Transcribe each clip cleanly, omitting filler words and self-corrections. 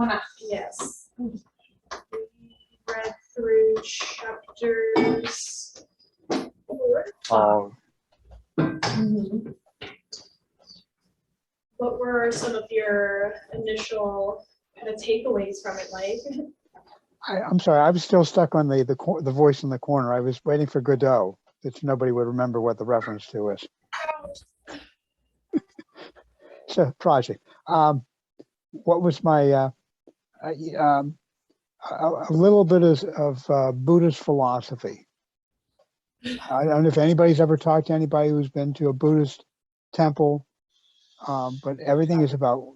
wanna. Yes. We read through chapters 4 to 5. Mhm. What were some of your initial kind of takeaways from it, Mike? I'm sorry, I was still stuck on the voice in the corner. I was waiting for Godot, that nobody would remember what the reference to is. So project. What was my a little bit of Buddhist philosophy. I don't know if anybody's ever talked to anybody who's been to a Buddhist temple, but everything is about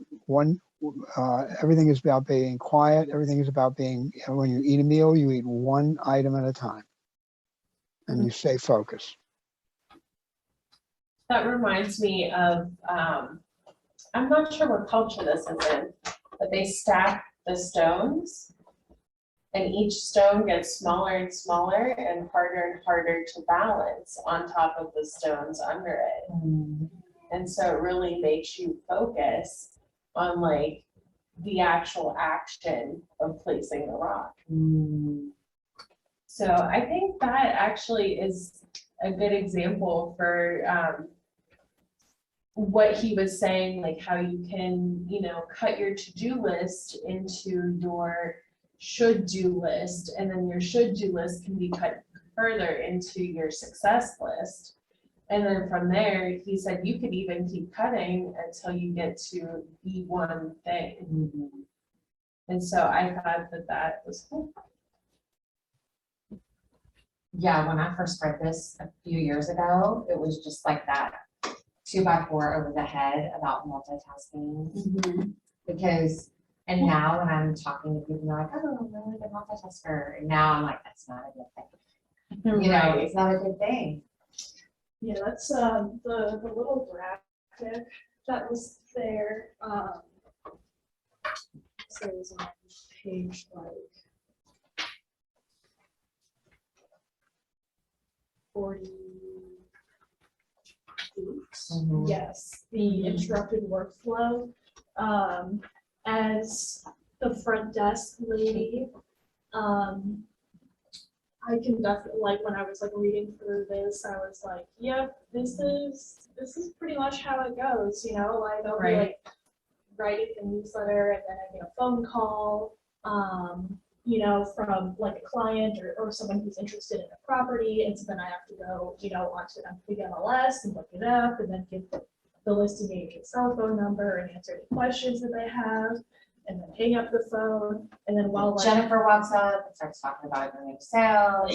everything is about being quiet. Everything is about being, when you eat a meal, you eat one item at a time and you stay focused. That reminds me of, I'm not sure what culture this is in, but they stack the stones and each stone gets smaller and smaller and harder to balance on top of the stones under it. And so it really makes you focus on like the actual action of placing the rock. So I think that actually is a good example for what he was saying, like how you can, you know, cut your to-do list into your should-do list, and then your should-do list can be cut further into your success list. And then from there, he said you could even keep cutting until you get to the one thing. And so I thought that that was cool. Yeah, when I first read this a few years ago, it was just like that 2x4 over the head about multitasking. Because, and now when I'm talking to people, they're like, oh, I'm really good multitasker. And now I'm like, that's not a good thing. You know, it's not a good thing. Yeah, that's the little graphic that was there. So it was on page like 48. Yes, the interrupted workflow. As the front desk lady, I can definitely, like, when I was like reading through this, I was like, yep, this is pretty much how it goes, you know, like I'll be like writing a newsletter and then I get a phone call, you know, from like a client or someone who's interested in a property, and so then I have to go, you know, onto the MLS and look it up and then give the listing agent's cell phone number and answer any questions that they have, and then hang up the phone, and then while like Jennifer walks up and starts talking about her new sale.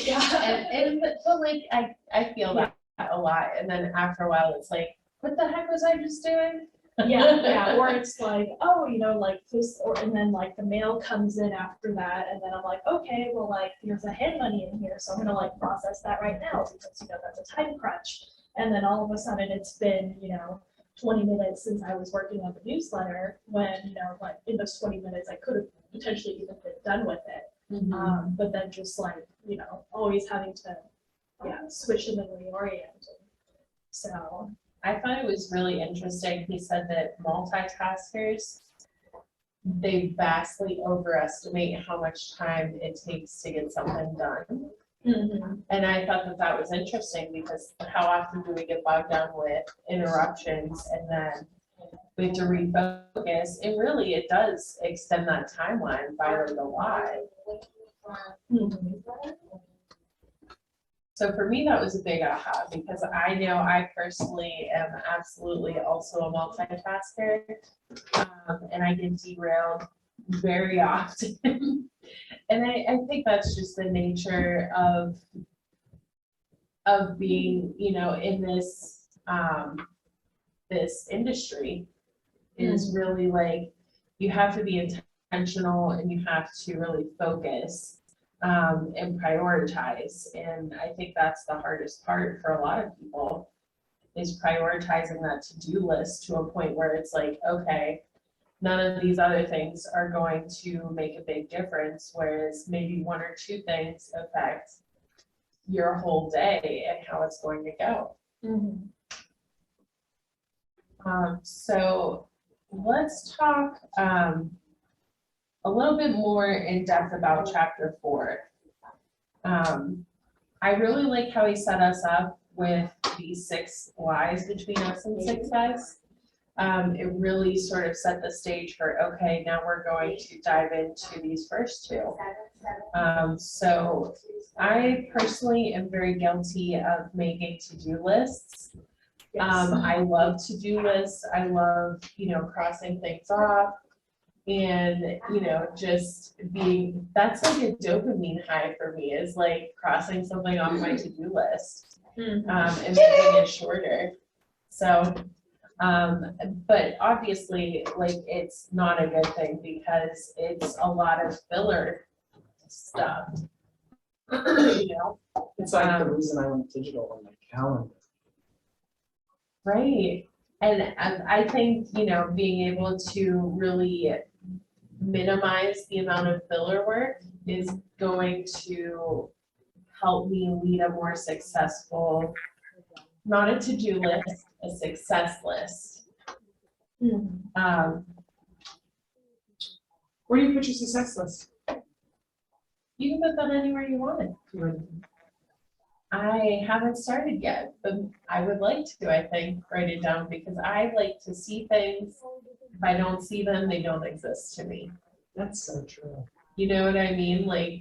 But like I feel that a lot, and then after a while it's like, what the heck was I just doing? yeah, or it's like, oh, you know, like this, and then like the mail comes in after that, and then I'm like, okay, well, like there's a hand money in here, so I'm gonna like process that right now because, you know, that's a time crunch. And then all of a sudden it's been, you know, 20 minutes since I was working on the newsletter, when, you know, like in those 20 minutes I could have potentially even been done with it. But then just like, you know, always having to switch and then reorient. So I thought it was really interesting. He said that multitaskers, they vastly overestimate how much time it takes to get something done. And I thought that that was interesting because how often do we get bogged down with interruptions and then we have to refocus, and really it does extend that timeline by a lot. So for me, that was a big aha, because I know I personally am absolutely also a multitasker, and I get derailed very often. And I think that's just the nature of being, you know, in this this industry, is really like you have to be intentional and you have to really focus and prioritize. And I think that's the hardest part for a lot of people, is prioritizing that to-do list to a point where it's like, okay, none of these other things are going to make a big difference, whereas maybe one or two things affect your whole day and how it's going to go. Mm-hmm. So let's talk a little bit more in depth about chapter 4. I really like how he set us up with the 6 whys between us and success. It really sort of set the stage for, okay, now we're going to dive into these first 2. So I personally am very guilty of making to-do lists. I love to-do lists. I love, crossing things off. And, just being, that's like a dopamine high for me, is like crossing something off my to-do list, and making it shorter. So, but obviously, like, it's not a good thing because it's a lot of filler stuff, It's like the reason I went digital on my calendar. Right. And I think, being able to really minimize the amount of filler work is going to help me lead a more successful, not a to-do list, a success list. Mhm. Where do you put your success list? You can put that anywhere you want. I haven't started yet, but I would like to, I think, write it down because I like to see things. If I don't see them, they don't exist to me. That's so true. You know what I mean? Like,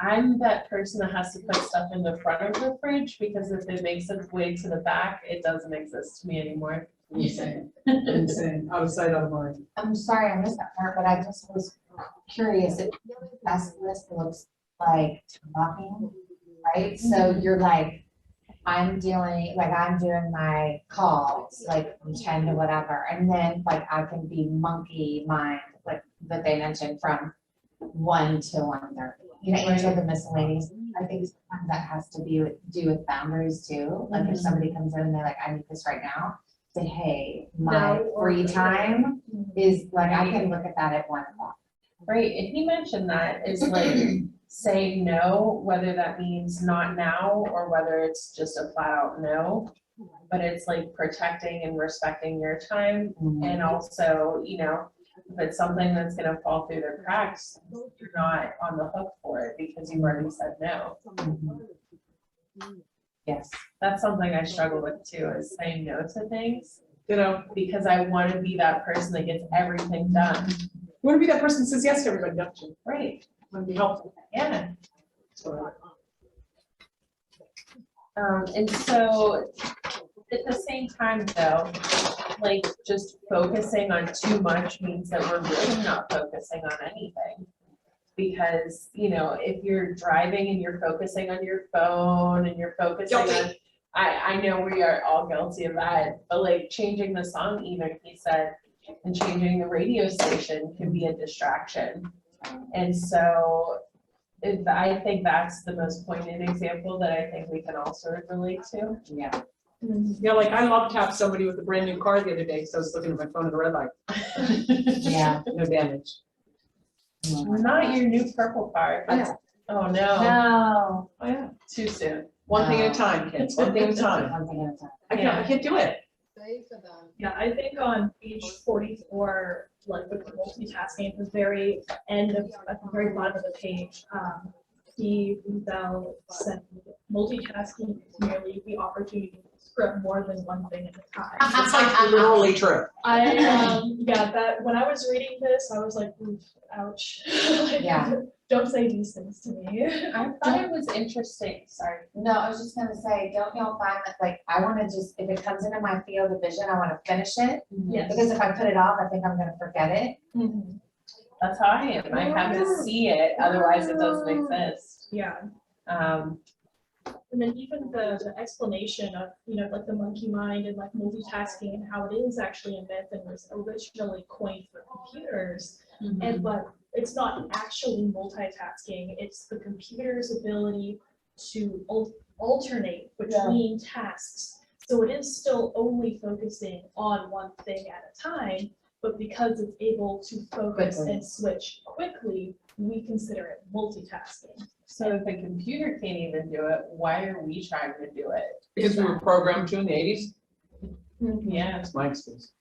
I'm that person that has to put stuff in the front of the fridge because if it makes its way to the back, it doesn't exist to me anymore. Insane. Insane. Out of sight, out of mind. I'm sorry, I missed that part, but I just was curious. If the best list looks like talking, right? So you're like, I'm doing my calls, like from 10 to whatever, and then like I can be monkey mind, like that they mentioned from 1 to 1:30. Into the miscellaneous. I think sometimes that has to do with boundaries too. Like if somebody comes in and they're like, I need this right now, say, hey, my free time is like, I can look at that at 1 o'clock. Right, and he mentioned that is like saying no, whether that means not now or whether it's just a flat out no. But it's like protecting and respecting your time, and also, if it's something that's gonna fall through the cracks, you're not on the hook for it because you've already said no. Yes. That's something I struggle with too, is saying no to things, Because I wanna be that person that gets everything done. you want to be that person that says yes to everybody, don't you? Right, Want to be helpful. yeah. So, And so at the same time though, like just focusing on too much means that we're really not focusing on anything. Because, if you're driving and you're focusing on your phone and you're focusing on, I know we are all guilty of that, but like changing the song even, he said, and changing the radio station can be a distraction. And so I think that's the most poignant example that I think we can all sort of relate to. Yeah. like I love tapped somebody with a brand new car the other day, so I was looking at my phone at a red light. Yeah. No damage. Not your new purple car. I know. Oh, no, No. Oh, yeah. too soon. One thing at a time, kids. One thing at a time. One thing at a time. I can't do it. Yeah, I think on page 44, like with the multitasking, at the very end of, at the very bottom of the page, he said, multitasking is merely the opportunity to script more than one thing at a time. It's like literally true. That when I was reading this, I was like, oof, ouch. Like, Yeah. Don't say these things to me. I thought it was interesting, sorry. No, I was just gonna say, don't y'all find that like, I wanna just, if it comes into my field of vision, I wanna finish it. Yes. Because if I put it off, I think I'm gonna forget it. Mhm. That's how I am. I have to see it, otherwise it doesn't exist. Yeah. And then even the explanation of, like the monkey mind and like multitasking and how it is actually a myth and was originally coined for computers. And but it's not actually multitasking, it's the computer's ability to alternate between tasks. So it is still only focusing on one thing at a time, but because it's able to focus Quickly. and switch quickly, we consider it multitasking. So if the computer can't even do it, why are we trying to do it? Because we were programmed to in the 80s. Yeah, That's my excuse.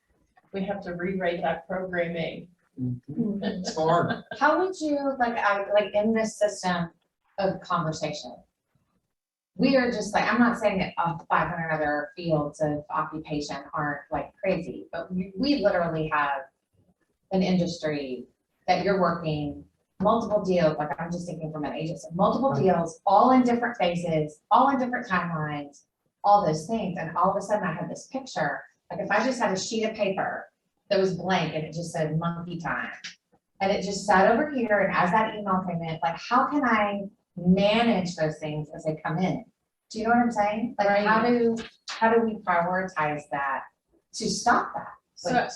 we have to rewrite that programming. It's hard. How would you, like in this system of conversation? We are just like, I'm not saying that 500 other fields of occupation aren't like crazy, but we literally have an industry that you're working multiple deals, like I'm just thinking from an agency, multiple deals, all in different phases, all in different timelines, all those things. And all of a sudden I had this picture, like if I just had a sheet of paper that was blank and it just said monkey time, and it just sat over here, and as that email came in, like, how can I manage those things as they come in? Do you know what I'm saying? Like, Right. how do we prioritize that to stop that?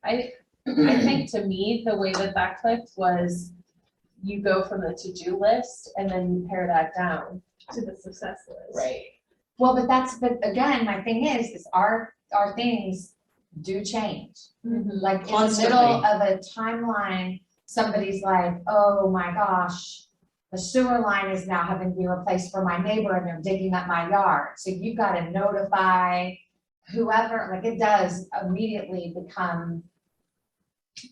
Like, I think to me, the way that that clicked was you go from the to-do list and then you pare that down. To the success list. Right. well, but again, my thing is our things do change. Like in the Constantly. middle of a timeline, somebody's like, oh my gosh, the sewer line is now having to be replaced for my neighbor and they're digging up my yard. So you've got to notify whoever, like it does immediately become,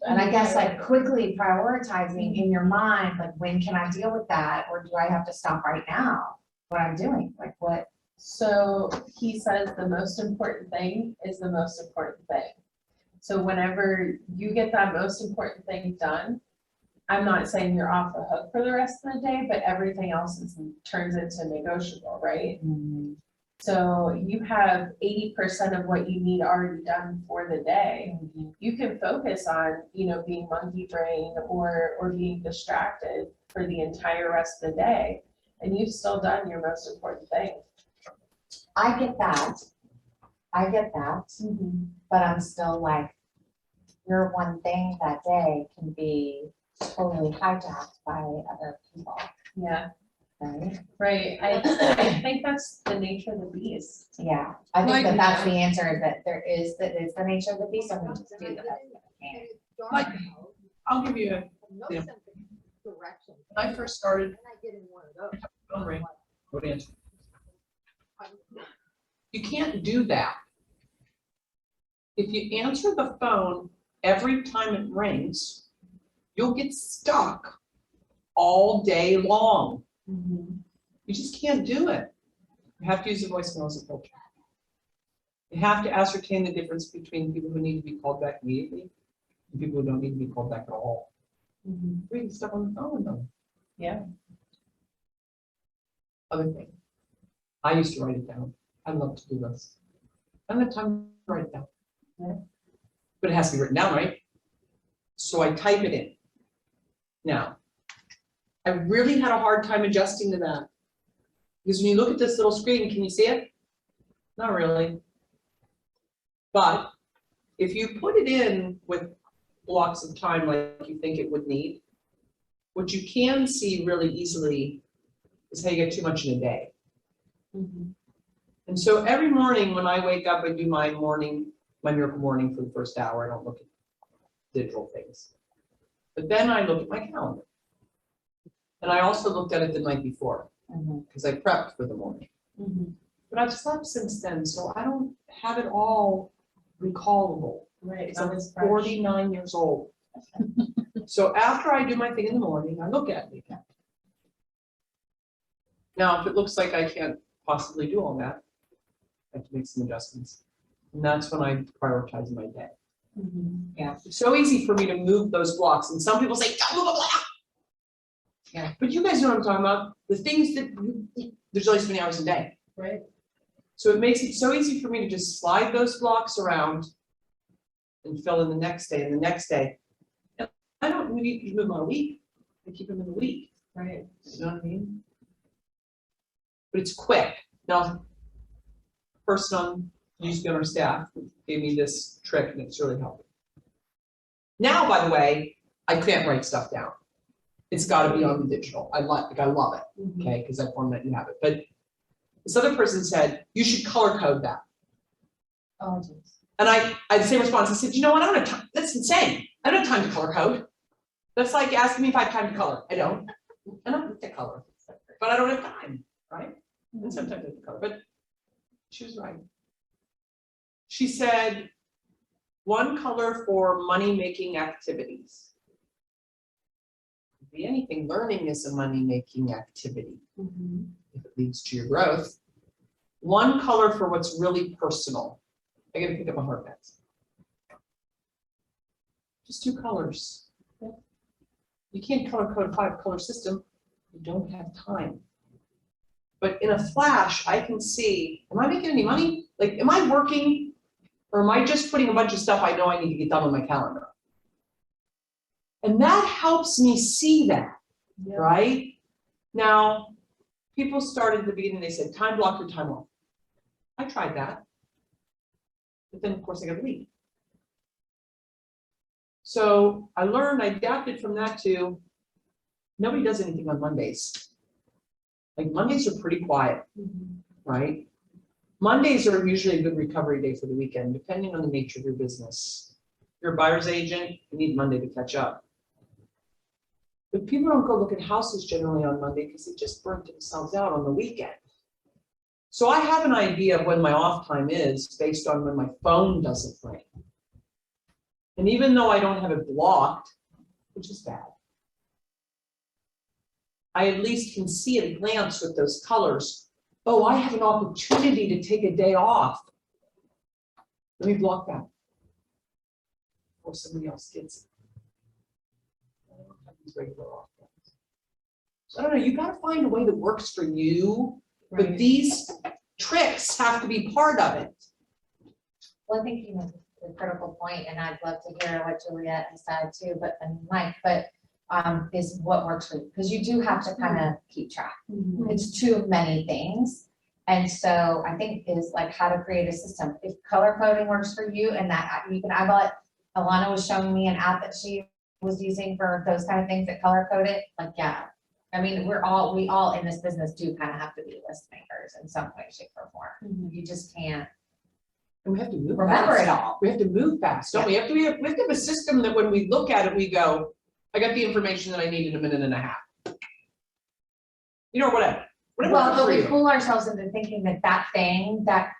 and I guess like quickly prioritizing in your mind, like when can I deal with that? Or do I have to stop right now what I'm doing? Like what? So he says the most important thing is the most important thing. So whenever you get that most important thing done, I'm not saying you're off the hook for the rest of the day, but everything else turns into negotiable, right? So you have 80% of what you need already done for the day. You can focus on, being monkey brain or being distracted for the entire rest of the day, and you've still done your most important thing. I get that, but I'm still like, your one thing that day can be totally hijacked by other people, Yeah, right? right. I think that's the nature of the beast. Yeah, I think Like- that's the answer, is that that is the nature of the beast, and we just do the best that we can. Like, I'll give you yeah. Direction. when I first started, And I get in one of those. don't ring, good answer. You can't do that. If you answer the phone every time it rings, you'll get stuck all day long. You just can't do it. You have to use the voicemail as a filter. You have to ascertain the difference between people who need to be called back immediately and people who don't need to be called back at all. Read stuff on the phone though. Yeah. Other thing, I used to write it down. I love to do this. I don't have time to write it down. Yeah. But it has to be written down, right? So I type it in. Now, I really had a hard time adjusting to that. Because when you look at this little screen, can you see it? Not really. But if you put it in with blocks of time like you think it would need, what you can see really easily is how you get too much in a day. And so every morning when I wake up, I do my miracle morning for the first hour. I don't look at digital things. But then I look at my calendar. And I also looked at it the night before because I prepped for the morning. But I've slept since then, so I don't have it all recallable. Right. Because I'm 49 years old. So after I do my thing in the morning, I look at it again. Now, if it looks like I can't possibly do all that, I have to make some adjustments. And that's when I prioritize my day. Yeah. It's so easy for me to move those blocks. And some people say, don't move a block. Yeah. But you guys know what I'm talking about. The things that, there's only so many hours a day. Right. So it makes it so easy for me to just slide those blocks around and fill in the next day and the next day. And I don't need to move them on a week. I keep them in the week. Right. You know what I mean? But it's quick. Now, the person on used to be on our staff gave me this trick and it's really helping. Now, by the way, I can't write stuff down. It's got to be on the digital. I love it, okay, because I format you have it. But this other person said, you should color code that. Oh, geez. And I had the same response. I said, you know what, I don't have time. That's insane. I don't have time to color code. That's like asking me if I have time to color. I don't. I don't have to color, but I don't have time, right? And sometimes I have to color, but she was right. She said, One color for money-making activities. Could be anything. Learning is a money-making activity if it leads to your growth. One color for what's really personal. I gotta pick up a hard pencil. Just 2 colors. You can't color code a 5-color system. You don't have time. But in a flash, I can see, am I making any money? Like, am I working? Or am I just putting a bunch of stuff I know I need to get done on my calendar? And that helps me see that, right? Now, people started at the beginning, they said, time block or time off. I tried that. But then, of course, I got to leave. So I learned, I adapted from that to, nobody does anything on Mondays. Like Mondays are pretty quiet, right? Mondays are usually a good recovery day for the weekend, depending on the nature of your business. If you're a buyer's agent, you need Monday to catch up. But people don't go look at houses generally on Monday because they just burnt themselves out on the weekend. So I have an idea of when my off time is based on when my phone doesn't ring. And even though I don't have it blocked, which is bad, I at least can see at a glance with those colors, oh, I have an opportunity to take a day off. Let me block that. Or somebody else gets it. I don't have these regular off days. So I don't know, you gotta find a way that works for you, but these tricks have to be part of it. Well, I think you know the critical point, and I'd love to hear what Juliet has said too, but and Mike, but is what works for you, because you do have to kind of keep track. It's too many things. And so I think is like how to create a system. If color coding works for you and that you can eyeball it, Alana was showing me an app that she was using for those kind of things that color code it. Like, yeah, I mean, we all in this business do kind of have to be list makers in some way, shape or form. You just can't And we have to move remember fast. it all. We have to move fast, don't we? We have to have a system that when we look at it, we go, I got the information that I need in a minute and a half. You know, whatever. Whatever Well, works but for we you. fool ourselves into thinking that that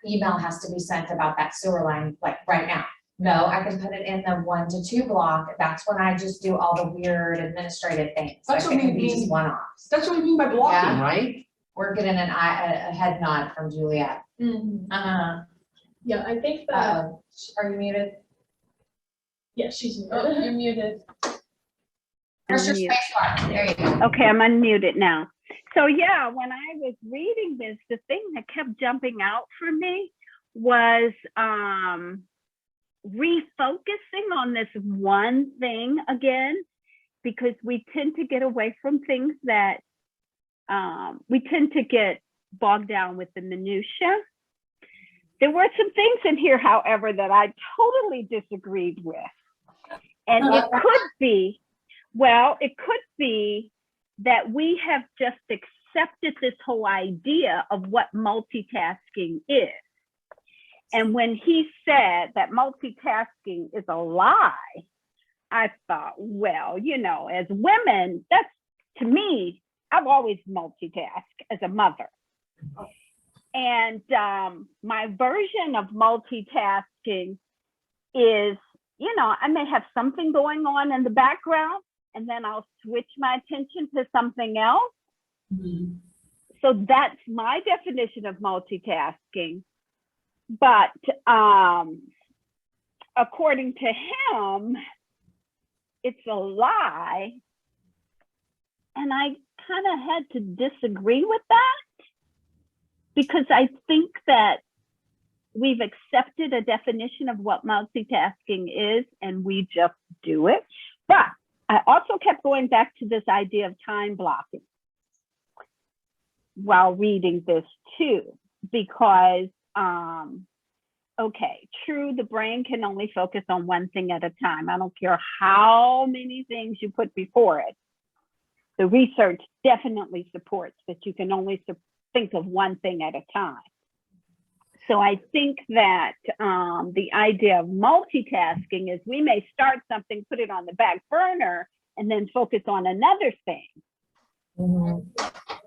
email has to be sent about that sewer line, like right now. No, I can put it in the 1 to 2 block. That's when I just do all the weird administrative things. That's Like what it we can be mean. just one-offs. That's what we mean by blocking, Yeah. right? We're getting a head nod from Juliet. Yeah, I think that, Are you muted? yeah, she's Oh, muted. you're muted. Press your Unmute. space bar. There you go. Okay, I'm unmuted now. So yeah, when I was reading this, the thing that kept jumping out for me was refocusing on this one thing again, because we tend to get away from things that we tend to get bogged down with the minutia. There were some things in here, however, that I totally disagreed with. And it could be, well, it could be that we have just accepted this whole idea of what multitasking is. And when he said that multitasking is a lie, I thought, well, you know, as women, that's, to me, I've always multitasked as a mother. And my version of multitasking is, you know, I may have something going on in the background, and then I'll switch my attention to something else. So that's my definition of multitasking. But according to him, it's a lie. And I kind of had to disagree with that, because I think that we've accepted a definition of what multitasking is, and we just do it. But I also kept going back to this idea of time blocking while reading this too, because, okay, true, the brain can only focus on one thing at a time. I don't care how many things you put before it. The research definitely supports that you can only think of one thing at a time. So I think that the idea of multitasking is we may start something, put it on the back burner, and then focus on another thing,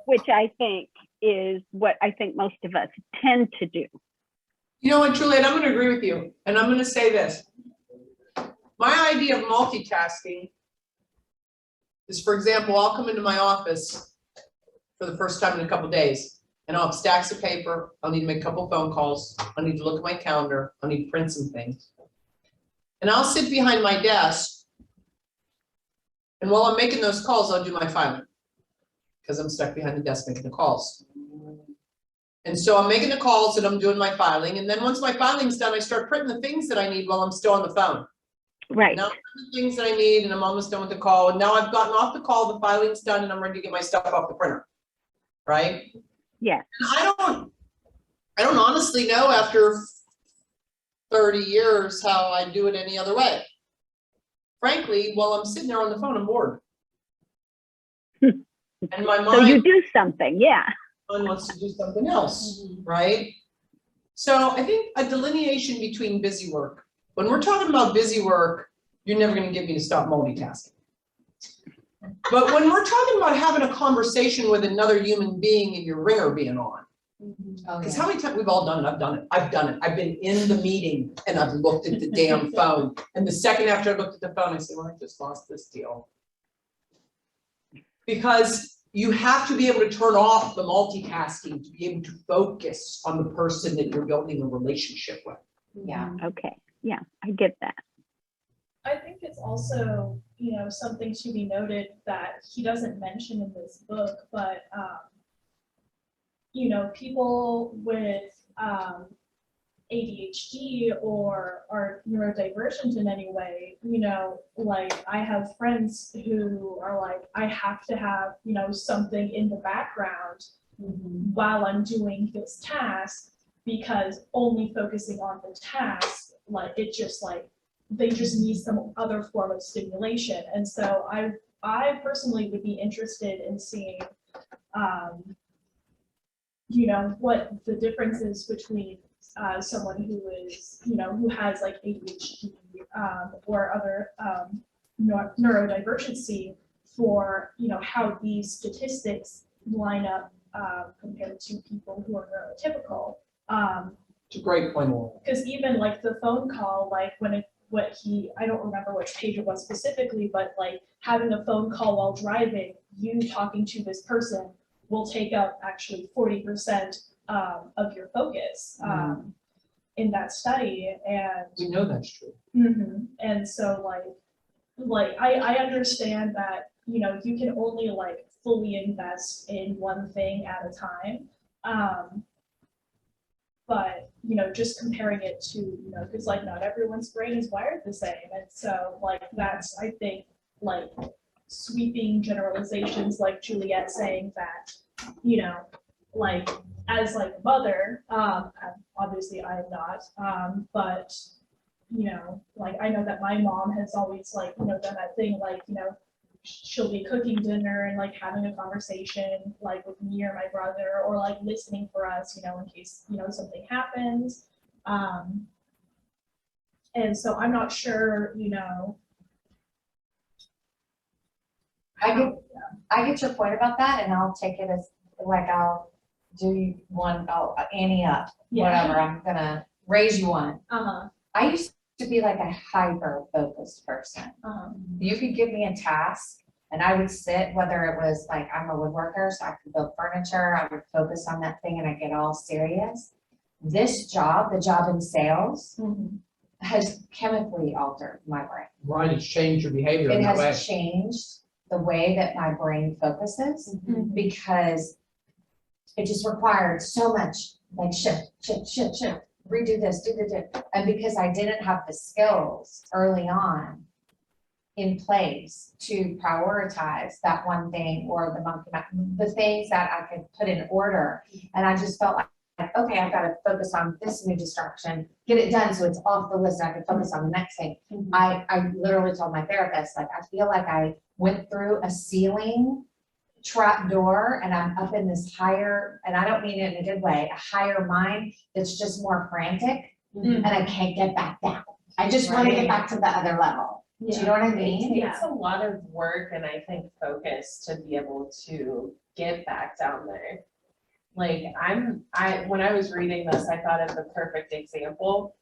which I think is what I think most of us tend to do. You know what, Juliet, I'm going to agree with you. And I'm going to say this. my idea of multitasking is, for example, I'll come into my office for the first time in a couple days, and I'll have stacks of paper, I'll need to make a couple phone calls, I'll need to look at my calendar, I'll need to print some things. And I'll sit behind my desk, and while I'm making those calls, I'll do my filing, because I'm stuck behind the desk making the calls. And so I'm making the calls and I'm doing my filing, and then once my filing's done, I start printing the things that I need while I'm still on the phone. Right. Now, the things that I need, and I'm almost done with the call, and now I've gotten off the call, the filing's done, and I'm ready to get my stuff off the printer, right? Yeah. And I don't honestly know after 30 years how I do it any other way. Frankly, while I'm sitting there on the phone, I'm bored. And my So you mind do something, yeah. wants to do something else, right? So I think a delineation between busy work. When we're talking about busy work, you're never gonna get me to stop multitasking. But when we're talking about having a conversation with another human being and your ringer being on, Oh, because yeah. how many times, we've all done it, I've done it, I've been in the meeting and I've looked at the damn phone. And the second after I looked at the phone, I said, well, I just lost this deal. Because you have to be able to turn off the multitasking to be able to focus on the person that you're building a relationship with. Yeah. Okay. Yeah, I get that. I think it's also, something to be noted that he doesn't mention in this book, but, people with ADHD or are neurodivergent in any way, like I have friends who are like, I have to have, something in the background while I'm doing this task, because only focusing on the task, like it just like, they just need some other form of stimulation. And so I personally would be interested in seeing, what the difference is between someone who is, who has like ADHD or other neurodivergency for, how these statistics line up compared to people who are neurotypical. It's a great point, Laura. Because even like the phone call, like I don't remember which page it was specifically, but like having a phone call while driving, you talking to this person will take up actually 40% of your focus in that study. And We know that's true. and so like I understand that, you can only like fully invest in one thing at a time. But, just comparing it to, because like not everyone's brain is wired the same. And so like that's, I think, like sweeping generalizations like Juliet saying that, like as like a mother, obviously I am not, but, like I know that my mom has always like, done that thing, like, she'll be cooking dinner and like having a conversation like with me or my brother, or like listening for us, in case, something happens. And so I'm not sure, I get your point about that, and I'll take it as, like, I'll do one, Annie up, whatever, I'm gonna raise you one. I used to be like a hyper-focused person. You could give me a task, and I would sit, whether it was like, I'm a woodworker, so I could build furniture, I would focus on that thing and I get all serious. This job, the job in sales, has chemically altered my brain. Right, it's changed your behavior It in that way. has changed the way that my brain focuses, because it just required so much, like shift, redo this, do the, and because I didn't have the skills early on in place to prioritize that one thing or the things that I could put in order. And I just felt like, okay, I've got to focus on this new distraction, get it done so it's off the list and I can focus on the next thing. I literally told my therapist, like, I feel like I went through a ceiling trap door and I'm up in this higher, and I don't mean it in a good way, a higher mind that's just more frantic and I can't get back down. I just want to get back to the other level. Do you know what I mean? It takes a lot of work and I think focus to be able to get back down there. Like when I was reading this, I thought of the perfect example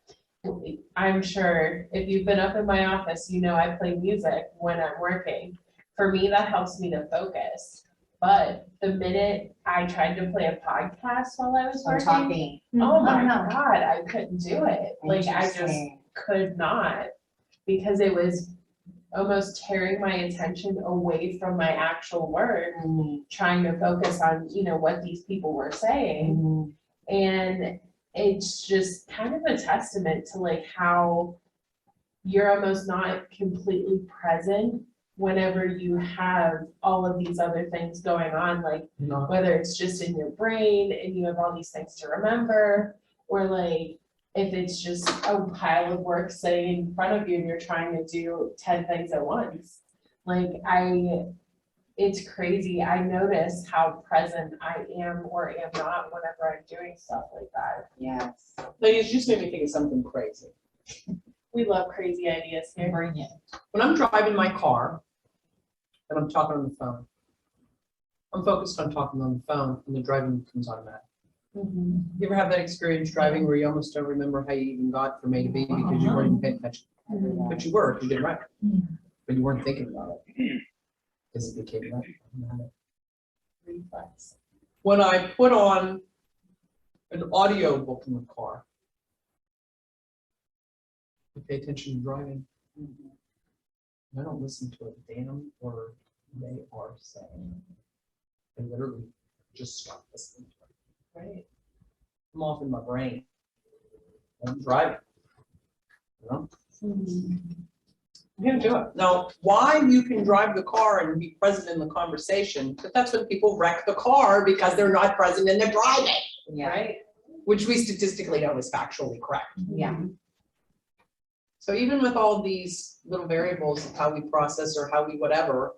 I'm sure if you've been up in my office, you know I play music when I'm working. For me, that helps me to focus. But the minute I tried to play a podcast while I was Or working, talking. oh my no. God, I couldn't do it. Like I just Interesting. could not, because it was almost tearing my attention away from my actual work, Mhm, trying to focus on, you know, what these people were saying. mhm. And it's just kind of a testament to like how you're almost not completely present whenever you have all of these other things going on, like No. whether it's just in your brain and you have all these things to remember, or like if it's just a pile of work sitting in front of you and you're trying to do 10 things at once. Like it's crazy. I notice how present I am or am not whenever I'm doing stuff like that. Yes. Ladies, you just made me think of something crazy. We love crazy ideas here. Bring it. When I'm driving my car and I'm talking on the phone, I'm focused on talking on the phone and the driving becomes automatic. Mhm. You ever have that experience driving where you almost don't remember how you even got from A to B because you weren't even paying attention? But you were, you did right. But you weren't thinking about it. Because it became automatic. Reflex. When I put on an audio book in the car, I pay attention to driving. I don't listen to a damn word they are saying. I literally just stop listening to it. Right. I'm off in my brain. I'm driving. You know? I'm gonna do it. Now, why you can drive the car and be present in the conversation, but that's when people wreck the car because they're not present in the driving, Yeah, Right? which we statistically know is factually correct. yeah. So even with all these little variables of how we process or how we whatever,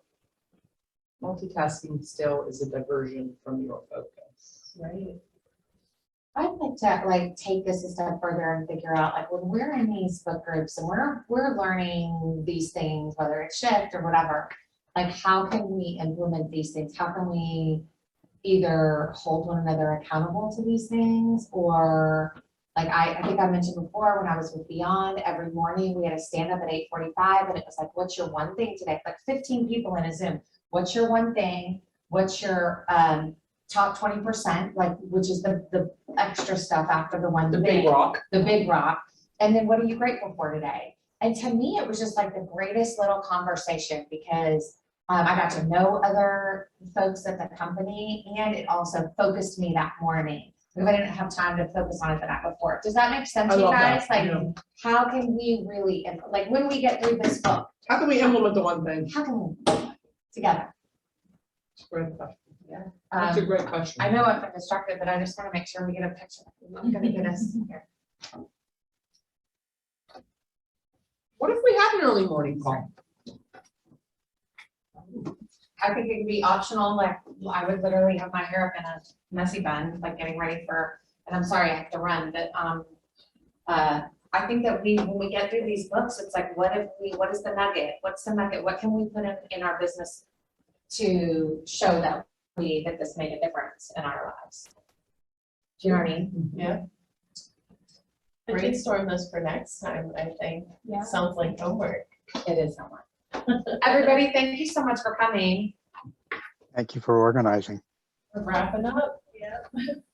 multitasking still is a diversion from your focus. Right. I'd like to like take this a step further and figure out like when we're in these book groups and we're learning these things, whether it's shift or whatever, like how can we implement these things? How can we either hold one another accountable to these things, or like I think I mentioned before when I was with Beyond, every morning we had to stand up at 8:45 and it was like, what's your one thing today? Like 15 people in a Zoom. What's your one thing? What's your top 20%, like, which is the extra stuff after the one The thing, big rock. the big rock. And then what are you grateful for today? And to me, it was just like the greatest little conversation because I got to know other folks at the company and it also focused me that morning because I didn't have time to focus on it the night before. Does that make sense I to you love guys? that, Like, yeah. how can we really, like when we get through this book, How can we implement the one thing? how can we together? It's a great question. That's a Um, great question. I know I've been distracted, but I just want to make sure we get a picture. I'm gonna get us here. What if we had an early morning call? I think it could be optional, like I would literally have my hair up in a messy bun, like getting ready for, and I'm sorry, I have to run, but I think that when we get through these books, it's like, what is the nugget? What's the nugget? What can we put in our business to show that this made a difference in our lives? Do you know what I mean? Yeah. Brainstorm this for next time, I think. Yeah. Sounds like homework. It is so much. Everybody, thank you so much for coming. Thank you for organizing. We're wrapping up. Yeah.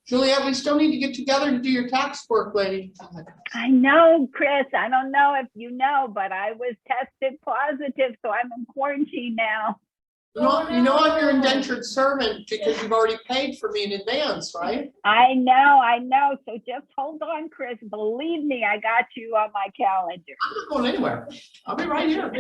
Juliet, we still need to get together to do your tax work, lady. Oh my gosh. I know, Chris, I don't know if you know, but I was tested positive, so I'm in quarantine now. You know I'm your indentured servant because you've already paid for me in advance, right? I know. So just hold on, Chris. Believe me, I got you on my calendar. I'm not going anywhere. I'll be right here.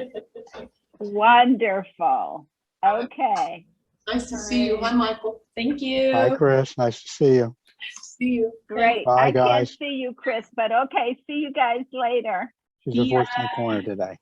Wonderful. Okay. Nice to see you. Hi, Michael. Thank you. Hi, Chris. Nice to see you. See you. Great. Bye, I can't guys. see you, Chris, but okay. See you guys later. She's a voice in the corner today.